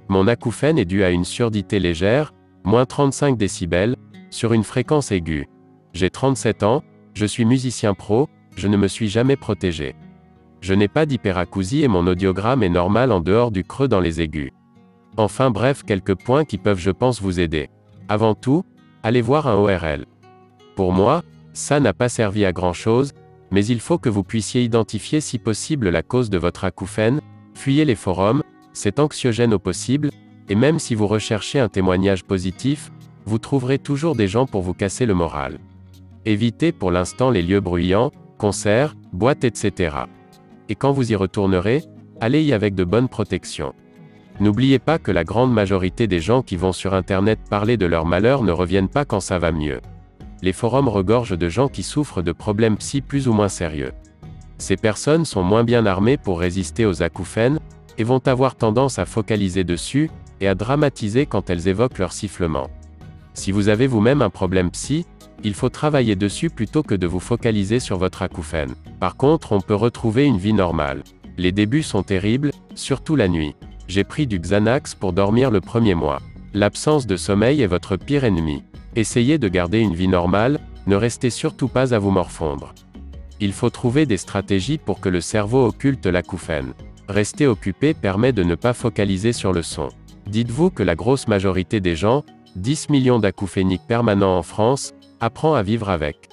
Mon acouphène est dû à une surdité légère, moins 35 décibels, sur une fréquence aiguë. J'ai 37 ans, je suis musicien pro, je ne me suis jamais protégé. Je n'ai pas d'hyperacousie et mon audiogramme est normal en dehors du creux dans les aigus. Enfin bref, quelques points qui peuvent je pense vous aider. Avant tout, allez voir un ORL. Pour moi, ça n'a pas servi à grand chose, mais il faut que vous puissiez identifier si possible la cause de votre acouphène, fuyez les forums, c'est anxiogène au possible, et même si vous recherchez un témoignage positif, vous trouverez toujours des gens pour vous casser le moral. Évitez pour l'instant les lieux bruyants, concerts, boîtes etc. Et quand vous y retournerez, allez y avec de bonnes protections. N'oubliez pas que la grande majorité des gens qui vont sur Internet parler de leur malheur ne reviennent pas quand ça va mieux. Les forums regorgent de gens qui souffrent de problèmes psy plus ou moins sérieux. Ces personnes sont moins bien armées pour résister aux acouphènes, et vont avoir tendance à focaliser dessus, et à dramatiser quand elles évoquent leur sifflement. Si vous avez vous-même un problème psy, il faut travailler dessus plutôt que de vous focaliser sur votre acouphène. Par contre, on peut retrouver une vie normale. Les débuts sont terribles, surtout la nuit. J'ai pris du Xanax pour dormir le premier mois. L'absence de sommeil est votre pire ennemi. Essayez de garder une vie normale, ne restez surtout pas à vous morfondre. Il faut trouver des stratégies pour que le cerveau occulte l'acouphène. Rester occupé permet de ne pas focaliser sur le son. Dites-vous que la grosse majorité des gens, 10 millions d'acouphéniques permanents en France, apprend à vivre avec.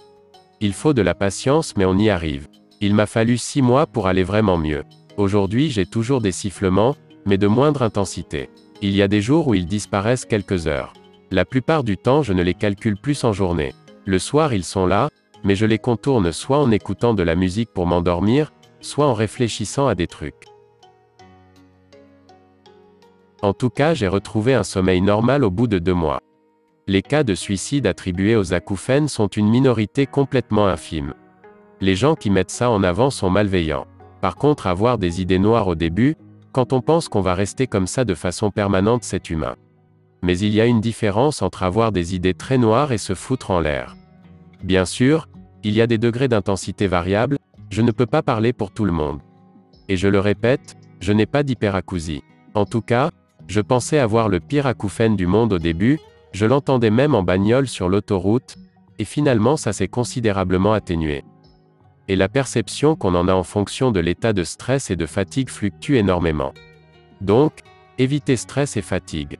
Il faut de la patience mais on y arrive. Il m'a fallu 6 mois pour aller vraiment mieux. Aujourd'hui j'ai toujours des sifflements, mais de moindre intensité. Il y a des jours où ils disparaissent quelques heures. La plupart du temps je ne les calcule plus en journée. Le soir ils sont là, mais je les contourne soit en écoutant de la musique pour m'endormir, soit en réfléchissant à des trucs. En tout cas j'ai retrouvé un sommeil normal au bout de 2 mois. Les cas de suicide attribués aux acouphènes sont une minorité complètement infime. Les gens qui mettent ça en avant sont malveillants. Par contre avoir des idées noires au début, quand on pense qu'on va rester comme ça de façon permanente c'est humain. Mais il y a une différence entre avoir des idées très noires et se foutre en l'air. Bien sûr, il y a des degrés d'intensité variables, je ne peux pas parler pour tout le monde. Et je le répète, je n'ai pas d'hyperacousie. En tout cas, je pensais avoir le pire acouphène du monde au début, je l'entendais même en bagnole sur l'autoroute, et finalement ça s'est considérablement atténué. Et la perception qu'on en a en fonction de l'état de stress et de fatigue fluctue énormément. Donc, évitez stress et fatigue.